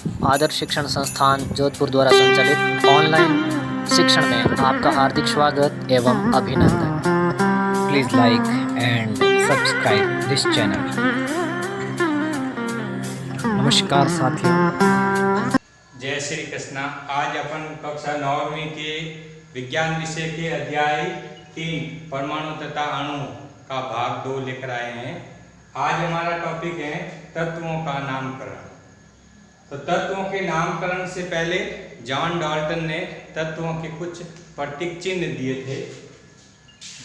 आदर्श शिक्षण संस्थान जोधपुर द्वारा संचालित ऑनलाइन शिक्षण में आपका हार्दिक स्वागत एवं अभिनंदन। Please like and subscribe this channel. नमस्कार साथियों। जय श्री कृष्णा। आज अपन कक्षा 9वीं के विज्ञान विषय के अध्याय 3 परमाणु तथा अणु का भाग 2 लेकर आए हैं। आज हमारा टॉपिक है तत्वों का नामकरण। तो तत्वों के नामकरण से पहले जॉन डाल्टन ने तत्वों के कुछ प्रतीक चिन्ह दिए थे।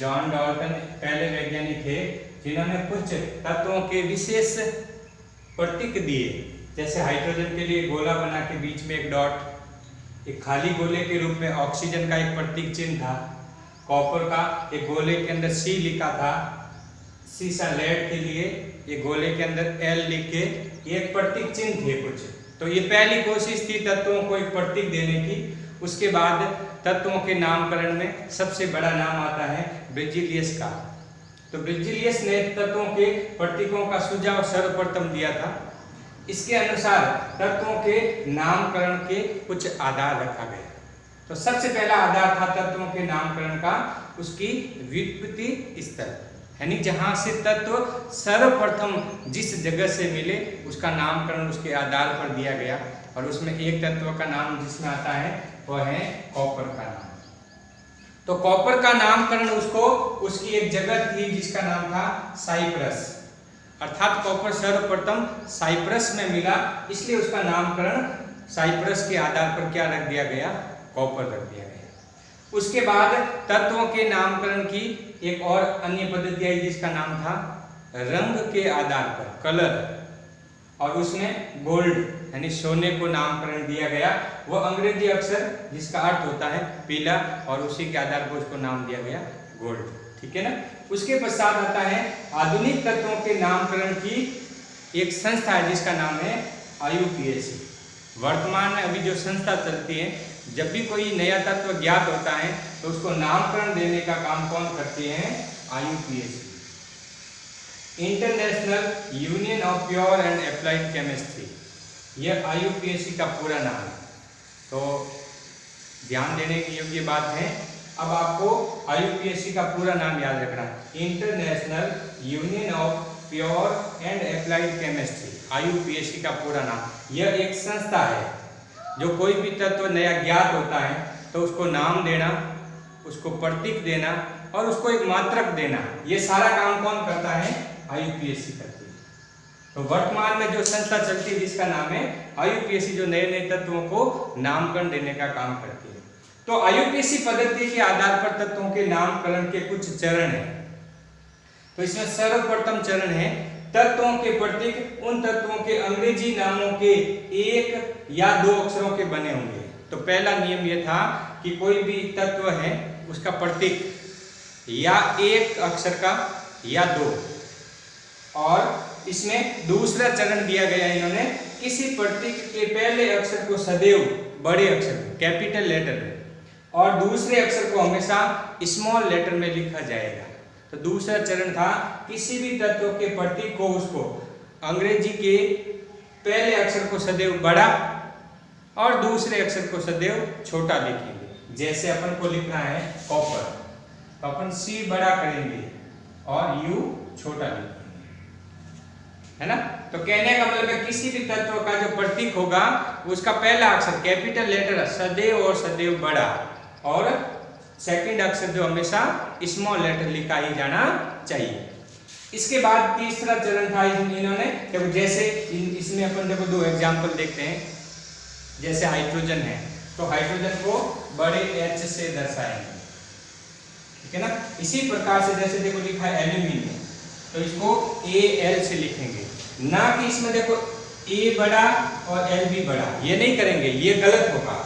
जॉन डाल्टन पहले वैज्ञानिक थे जिन्होंने कुछ तत्वों के विशेष प्रतीक दिए। जैसे हाइड्रोजन के लिए गोला बना के बीच में एक डॉट, एक खाली गोले के रूप में ऑक्सीजन का एक प्रतीक चिन्ह था। कॉपर का एक गोले के अंदर C लिखा था। सीसा लेड के लिए ये गोले के अंदर L लिख के एक प्रतीक चिन्ह थे कुछ। तो ये पहली कोशिश थी तत्वों को एक प्रतीक देने की। उसके बाद तत्वों के नामकरण में सबसे बड़ा नाम आता है ब्रिजिलियस का। तो ब्रिजिलियस ने तत्वों के प्रतीकों का सुझाव सर्वप्रथम दिया था। इसके अनुसार तत्वों के नामकरण के कुछ आधार रखा गया। तो सबसे पहला आधार था तत्वों के नामकरण का उसकी व्युत्पत्ति स्थल, यानी जहां से तत्व सर्वप्रथम जिस जगह से मिले उसका नामकरण उसके आधार पर दिया गया। और उसमें एक तत्व का नाम जिसमें आता है वह है कॉपर का नाम। तो कॉपर का नामकरण उसकी एक जगह थी जिसका नाम था साइप्रस, अर्थात कॉपर सर्वप्रथम साइप्रस में मिला, इसलिए उसका नामकरण साइप्रस के आधार पर क्या रख दिया गया, कॉपर रख दिया गया। उसके बाद तत्वों के नामकरण की एक और अन्य पद्धति आई जिसका नाम था रंग के आधार पर, कलर, और उसमें गोल्ड यानी सोने को नामकरण दिया गया। वो अंग्रेजी अक्षर जिसका अर्थ होता है पीला, और उसी के आधार पर उसको नाम दिया गया गोल्ड। ठीक है ना। उसके पश्चात आता है आधुनिक तत्वों के नामकरण की एक संस्था है जिसका नाम है IUPAC। वर्तमान में अभी जो संस्था चलती है, जब भी कोई नया तत्व ज्ञात होता है तो उसको नामकरण देने का काम कौन करते हैं, IUPAC, international union of pure and applied chemistry. यह IUPAC का पूरा नाम है। तो ध्यान देने की योग्य बात है। अब आपको IUPAC का पूरा नाम याद रखना है, international union of pure and applied chemistry, IUPAC का पूरा नाम। यह एक संस्था है जो कोई भी तत्व नया ज्ञात होता है तो उसको नाम देना, उसको प्रतीक देना और उसको एक मात्रक देना, ये सारा काम कौन करता है, IUPAC करती है। तो वर्तमान में जो संस्था चलती है जिसका नाम है IUPAC, जो नए नए तत्वों को नामकरण देने का काम करती है। तो IUPAC पद्धति के आधार पर तत्वों के नामकरण के कुछ चरण हैं। तो इसमें सर्वप्रथम चरण है तत्वों के प्रतीक उन तत्वों के अंग्रेजी नामों के एक या दो अक्षरों के बने होंगे। तो पहला नियम यह था कि कोई भी तत्व है उसका प्रतीक या एक अक्षर का या दो। और इसमें दूसरा चरण दिया गया इन्होंने, किसी प्रतीक के पहले अक्षर को सदैव बड़े अक्षर कैपिटल लेटर में और दूसरे अक्षर को हमेशा स्मॉल लेटर में लिखा जाएगा। तो दूसरा चरण था किसी भी तत्व के प्रतीक को उसको अंग्रेजी के पहले अक्षर को सदैव बड़ा और दूसरे अक्षर को सदैव छोटा लिखेंगे। जैसे अपन को लिखना है कॉपर, तो अपन C बड़ा करेंगे और U छोटा लिखेंगे, है ना। तो कहने का मतलब है किसी भी तत्व का जो प्रतीक होगा उसका पहला अक्षर कैपिटल लेटर सदैव और सदैव बड़ा और सेकंड अक्षर जो हमेशा स्मॉल लेटर लिखा ही जाना चाहिए। इसके बाद तीसरा चरण था इन्होंने, देखो जैसे इसमें अपन देखो दो एग्जांपल देखते हैं। जैसे हाइड्रोजन है तो हाइड्रोजन को बड़े H से दर्शाएंगे, ठीक है ना। इसी प्रकार से जैसे देखो लिखा है एल्यूमिनियम, तो इसको AL से लिखेंगे, ना कि इसमें देखो A बड़ा और L भी बड़ा, ये नहीं करेंगे, ये गलत होगा।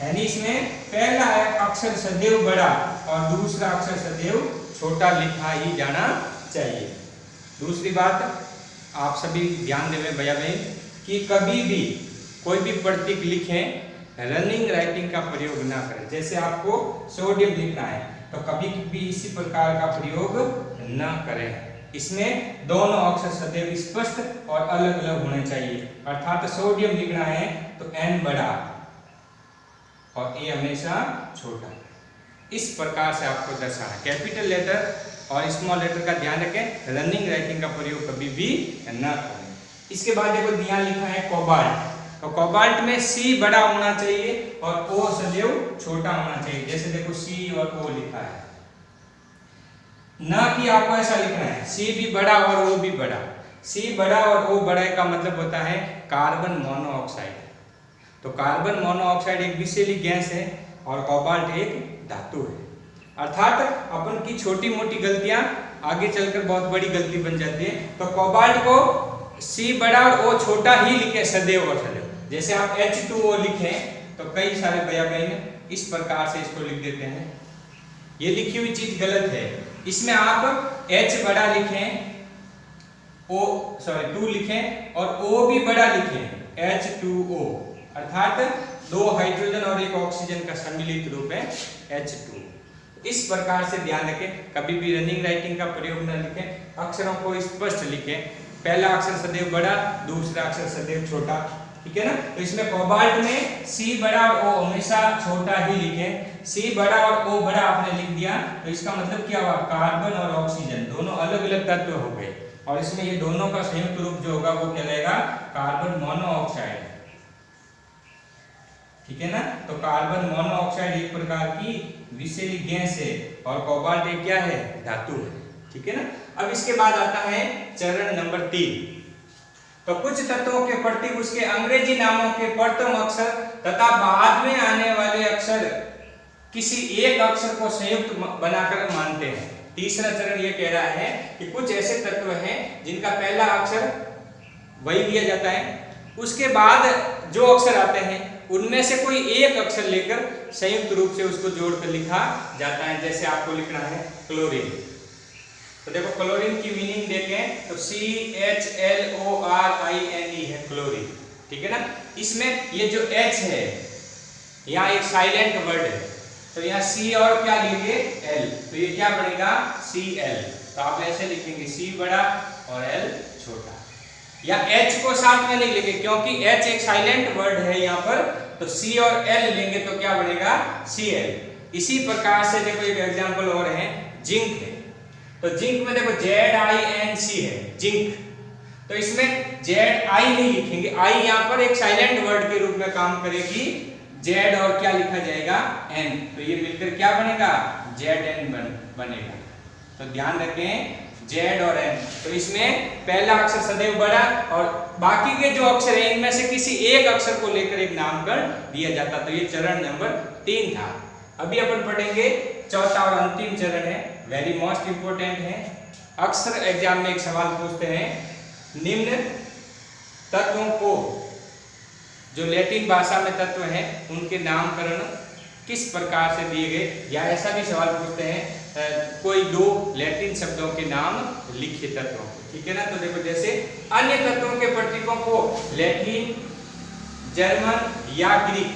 यानी इसमें पहला अक्षर सदैव बड़ा और दूसरा अक्षर सदैव छोटा लिखा ही जाना चाहिए। दूसरी बात आप सभी ध्यान देवे भैया बहन कि कभी भी कोई भी प्रतीक लिखें रनिंग राइटिंग का प्रयोग ना करें। जैसे आपको सोडियम लिखना है तो कभी भी इसी प्रकार का प्रयोग न करें। इसमें दोनों अक्षर सदैव स्पष्ट और अलग अलग होने चाहिए। अर्थात सोडियम लिखना है तो N बड़ा और A हमेशा छोटा। इस प्रकार से आपको दर्शाना। कैपिटल लेटर और स्मॉल लेटर का ध्यान रखें, रनिंग राइटिंग का प्रयोग कभी भी न करें। इसके बाद देखो यहाँ लिखा है कोबाल्ट, तो कोबाल्ट में C बड़ा होना चाहिए और O सदैव छोटा होना चाहिए। जैसे देखो C और O लिखा है, ना कि आपको ऐसा लिखना है C भी बड़ा और O भी बड़ा। C बड़ा और O बड़ा का मतलब होता है कार्बन मोनोऑक्साइड। तो कार्बन मोनोऑक्साइड एक विषैली गैस है और कोबाल्ट एक धातु है। अर्थात अपन की छोटी मोटी गलतियां आगे चलकर बहुत बड़ी गलती बन जाती है। तो कोबाल्ट को C बड़ा और O छोटा ही लिखे सदैव और सदैव। जैसे आप H2O लिखें तो कई सारे बयान इस प्रकार से इसको लिख देते हैं, ये लिखी हुई चीज गलत है। इसमें आप H बड़ा लिखें, टू लिखें और O भी बड़ा लिखें, H2O। अर्थात 2 हाइड्रोजन और 1 ऑक्सीजन का सम्मिलित रूप है H2। इस प्रकार से ध्यान रखें, कभी भी रनिंग राइटिंग का प्रयोग न लिखें, अक्षरों को स्पष्ट लिखें। पहला अक्षर सदैव बड़ा, दूसरा अक्षर सदैव छोटा, ठीक है ना। तो इसमें कोबाल्ट में C बड़ा और O हमेशा छोटा ही लिखें। C बड़ा और O बड़ा आपने लिख दिया तो इसका मतलब क्या हुआ, कार्बन और ऑक्सीजन दोनों अलग अलग तत्व हो गए और इसमें ये दोनों का संयुक्त रूप जो होगा वो कहलाएगा कार्बन मोनोऑक्साइड, ठीक है ना। तो कार्बन मोनोऑक्साइड एक प्रकार की विषैली गैस है और कोबाल्ट एक क्या है, धातु है, ठीक है ना। अब इसके बाद आता है चरण नंबर 3। तो कुछ तत्वों के प्रतीक उसके अंग्रेजी नामों के प्रथम अक्षर तथा बाद में आने वाले अक्षर किसी एक अक्षर को संयुक्त बनाकर मानते हैं। तीसरा चरण ये कह रहा है कि कुछ ऐसे तत्व हैं जिनका पहला अक्षर वही लिया जाता है, उसके बाद जो अक्षर आते हैं उनमें से कोई एक अक्षर लेकर संयुक्त रूप से उसको जोड़कर लिखा जाता है। जैसे आपको लिखना है क्लोरीन, तो देखो क्लोरीन की मीनिंग देखें तो CHLORINE है क्लोरीन, ठीक है ना। इसमें ये जो H है यहाँ एक साइलेंट वर्ड है, तो यहाँ C और क्या लिखेंगे L, तो ये क्या बनेगा Cl। तो आप ऐसे लिखेंगे C बड़ा और L छोटा, या H को साथ में नहीं लिखेंगे क्योंकि H एक साइलेंट वर्ड है यहाँ पर, तो C और L लेंगे तो क्या बनेगा Cl। इसी प्रकार से देखो एक एग्जांपल और है, जिंक है, तो जिंक में देखो ZINC है जिंक, तो इसमें ZI नहीं लिखेंगे, I यहाँ पर एक साइलेंट वर्ड के रूप में काम करेगी, Z और क्या लिखा जाएगा N, तो ये मिलकर क्या बनेगा ZN बनेगा। तो ध्यान रखें Z और N, तो इसमें पहला अक्षर सदैव बड़ा और बाकी के जो अक्षर हैं इनमें से किसी एक अक्षर को लेकर एक नामकरण दिया जाता। तो ये चरण नंबर 3 था। अभी अपन पढ़ेंगे चौथा और अंतिम चरण है, वेरी मोस्ट इंपोर्टेंट है। अक्सर एग्जाम में एक सवाल पूछते हैं, निम्न तत्वों को जो लैटिन भाषा में तत्व हैं उनके नामकरण किस प्रकार से दिए गए, या ऐसा भी सवाल पूछते हैं कोई 2 लैटिन शब्दों के नाम लिखिए तत्वों, ठीक है ना। तो देखो जैसे अन्य तत्वों के प्रतीकों को लैटिन, जर्मन या ग्रीक,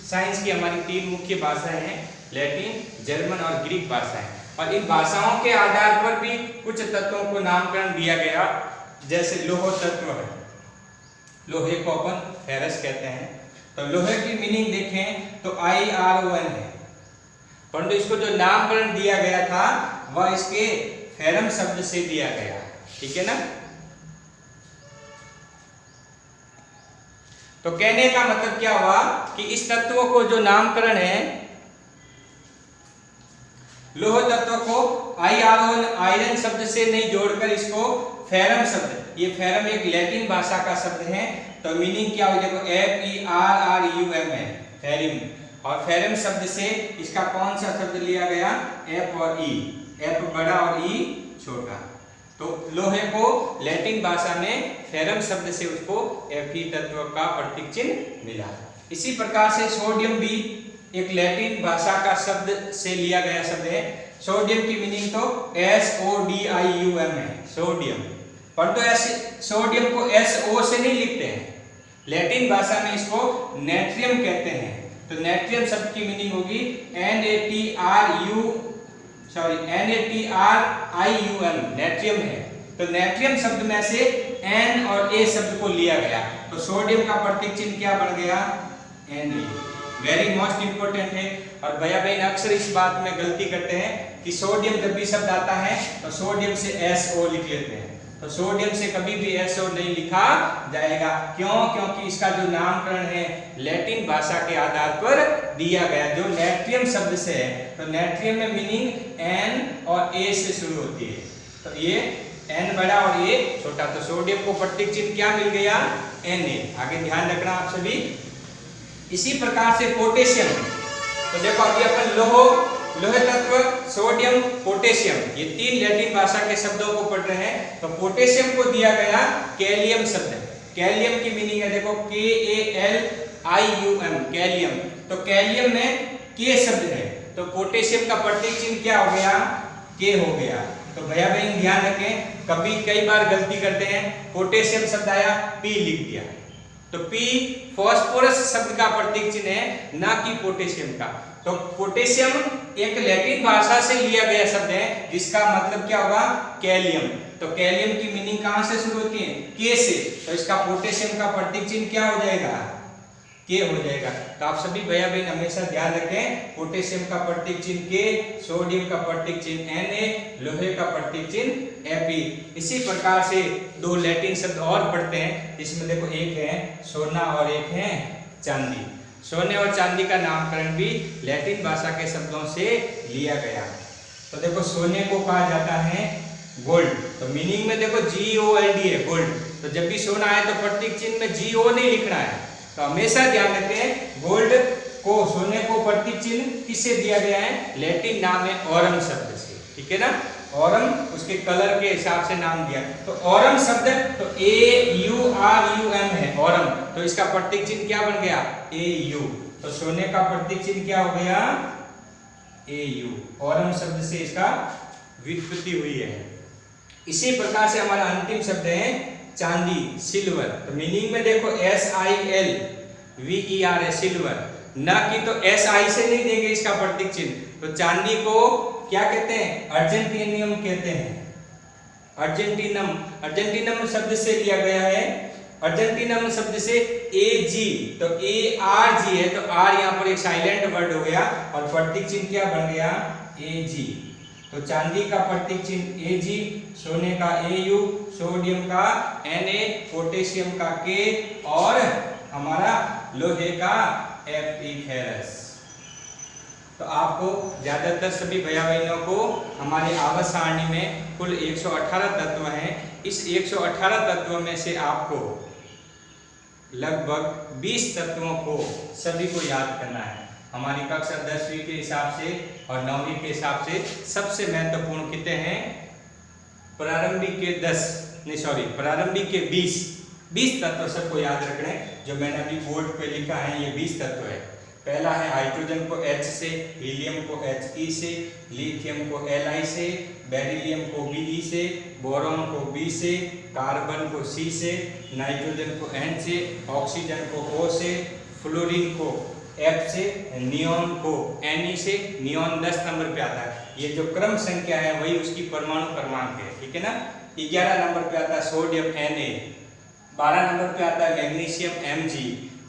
साइंस की हमारी 3 मुख्य भाषाएं हैं, लैटिन, जर्मन और ग्रीक भाषाएं, और इन भाषाओं के आधार पर भी कुछ तत्वों को नामकरण दिया गया। जैसे लोह तत्व है, लोहे को अपन फेरस कहते हैं, तो लोहे की मीनिंग देखें तो IRON है, परंतु इसको जो नामकरण दिया गया था वह इसके फेरम शब्द से दिया गया, ठीक है ना। तो कहने का मतलब क्या हुआ कि इस तत्व को जो नामकरण है, लोह तत्व को आयरन शब्द से नहीं जोड़कर इसको फेरम शब्द, ये फेरम एक लैटिन भाषा का शब्द है, तो मीनिंग क्या हुई देखो FERRUM है फेरिम, और फेरम शब्द से इसका कौन सा शब्द लिया गया, F और E, F बड़ा और E छोटा। तो लोहे को लैटिन भाषा में फेरम शब्द से उसको Fe तत्व का प्रतीक चिन्ह मिला। इसी प्रकार से सोडियम भी एक लैटिन भाषा का शब्द से लिया गया शब्द है। सोडियम की मीनिंग तो SODIUM है सोडियम, परंतु ऐसे सोडियम को SO से नहीं लिखते हैं, लैटिन भाषा में इसको नेट्रियम कहते हैं। तो नेट्रियम शब्द की मीनिंग होगी NATRIUM, नेट्रियम है। तो नेट्रियम शब्द में से N और A शब्द को लिया गया, तो सोडियम का प्रतीक चिन्ह क्या बन गया, Na। वेरी मोस्ट इंपोर्टेंट है। और भैया बहन अक्सर इस बात में गलती करते हैं कि सोडियम जब भी शब्द आता है तो सोडियम से SO लिख लेते हैं, तो सोडियम से कभी भी SO नहीं लिखा जाएगा। क्यों? क्योंकि इसका जो नामकरण है लैटिन भाषा के आधार पर दिया गया, जो नेट्रियम शब्द से है। तो नेट्रियम में मीनिंग N और A से शुरू होती है, तो ये N बड़ा और A छोटा, तो सोडियम को प्रतीक चिन्ह क्या मिल गया, Na। आगे ध्यान रखना आप सभी। इसी प्रकार से पोटेशियम, तो देखो अभी अपन लोहे तत्व, सोडियम, पोटेशियम, ये तीन लैटिन भाषा के शब्दों को पढ़ रहे हैं। तो पोटेशियम को दिया गया कैलियम शब्द। कैलियम की मीनिंग है देखो KALIUM, कैलियम। तो कैलियम में K शब्द है, तो पोटेशियम का प्रतीक चिन्ह क्या हो गया, K हो गया। तो भैया बहन ध्यान रखें, कभी कई बार गलती करते हैं, पोटेशियम शब्द आया P लिख दिया, तो P फास्फोरस शब्द का प्रतीक चिन्ह है, ना कि पोटेशियम का। तो पोटेशियम एक लैटिन भाषा से लिया गया शब्द है जिसका मतलब क्या होगा, कैलियम। तो कैलियम की मीनिंग कहां से शुरू होती है, K से, तो इसका पोटेशियम का प्रतीक चिन्ह क्या हो जाएगा, K हो जाएगा। तो आप सभी भैया बहन हमेशा ध्यान रखें, पोटेशियम का प्रतीक चिन्ह K, सोडियम का प्रतीक चिन्ह Na, लोहे का प्रतीक चिन्ह Fe। इसी प्रकार से दो लैटिन शब्द और पढ़ते हैं, इसमें देखो एक है सोना और एक है चांदी। सोने और चांदी का नामकरण भी लैटिन भाषा के शब्दों से लिया गया। तो देखो सोने को कहा जाता है गोल्ड, तो मीनिंग में देखो GOLD है, गोल्ड। तो जब भी सोना आए तो प्रतीक चिन्ह में GO नहीं लिखना है, तो हमेशा ध्यान रखें, गोल्ड को, सोने को प्रतीक चिन्ह किससे दिया गया है, लैटिन नाम है ऑरम शब्द से, ठीक है ना। ऑरम उसके कलर के हिसाब से नाम दिया, तो ऑरम शब्द तो AURUM है ऑरम, तो इसका प्रतीक चिन्ह क्या बन गया, AU। तो सोने का प्रतीक चिन्ह क्या हो गया, AU। ऑरम शब्द से इसका व्युत्पत्ति हुई है। इसी प्रकार से हमारा अंतिम शब्द है चांदी, सिल्वर। तो मीनिंग में देखो SILVER है, सिल्वर, ना कि तो SI से नहीं देंगे इसका प्रतीक चिन्ह। तो चांदी को क्या कहते हैं, अर्जेंटीनियम कहते हैं, अर्जेंटीनम। अर्जेंटीनम शब्द से लिया गया है, अर्जेंटीनम शब्द से AG, तो ARG है, तो R यहाँ पर एक साइलेंट वर्ड हो गया और प्रतीक चिन्ह क्या बन गया, AG। तो चांदी का प्रतीक चिन्ह AG, सोने का AU, सोडियम का Na, पोटेशियम का K और हमारा लोहे का Fe फेरस। तो आपको ज्यादातर सभी भैया बहनों को हमारे आवास सारणी में कुल 118 तत्व हैं। इस 118 तत्वों में से आपको लगभग 20 तत्वों को सभी को याद करना है। हमारी कक्षा 10वीं के हिसाब से और 9वीं के हिसाब से सबसे महत्वपूर्ण कितने हैं, प्रारंभिक के प्रारंभिक के 20 तत्व सबको याद रखने, जो मैंने अभी बोर्ड पे लिखा है, ये 20 तत्व है। पहला है हाइड्रोजन को H से, हीलियम को He से, लिथियम को Li से, बेरिलियम को Be से, बोरॉन को B से, कार्बन को C से, नाइट्रोजन को N से, ऑक्सीजन को O से, फ्लोरीन को F से, नियोन को Ne से। नियोन 10 नंबर पे आता है, ये जो क्रम संख्या है वही उसकी परमाणु क्रमांक है, ठीक है ना। 11 नंबर पे आता है सोडियम Na, 12 नंबर पे आता है मैग्नीशियम Mg,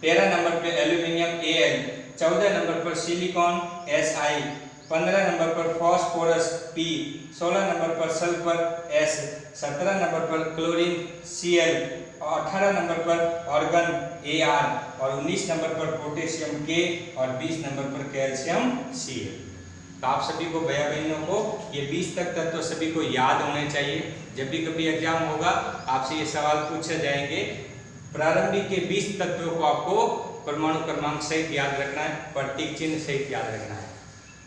13 नंबर पे एल्यूमिनियम Al, 14 नंबर पर सिलिकॉन Si, 15 नंबर पर फास्फोरस P, 16 नंबर पर सल्फर S, 17 नंबर पर क्लोरीन Cl, 18 नंबर पर ऑर्गन Ar और 19 नंबर पर पोटेशियम K और 20 नंबर पर कैल्शियम Cl। तो आप सभी को भैया बहनों को ये 20 तक तत्व सभी को याद होने चाहिए। जब भी कभी एग्जाम होगा आपसे ये सवाल पूछे जाएंगे, प्रारंभिक के 20 तत्वों को आपको परमाणु क्रमांक सहित याद रखना है, प्रतीक चिन्ह सहित याद रखना है।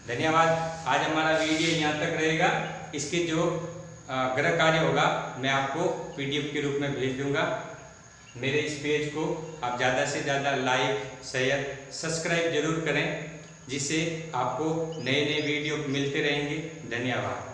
धन्यवाद। आज हमारा वीडियो यहाँ तक रहेगा। इसके जो गृह कार्य होगा मैं आपको PDF के रूप में भेज दूंगा। मेरे इस पेज को आप ज़्यादा से ज़्यादा लाइक, शेयर, सब्सक्राइब जरूर करें, जिससे आपको नए नए वीडियो मिलते रहेंगे। धन्यवाद।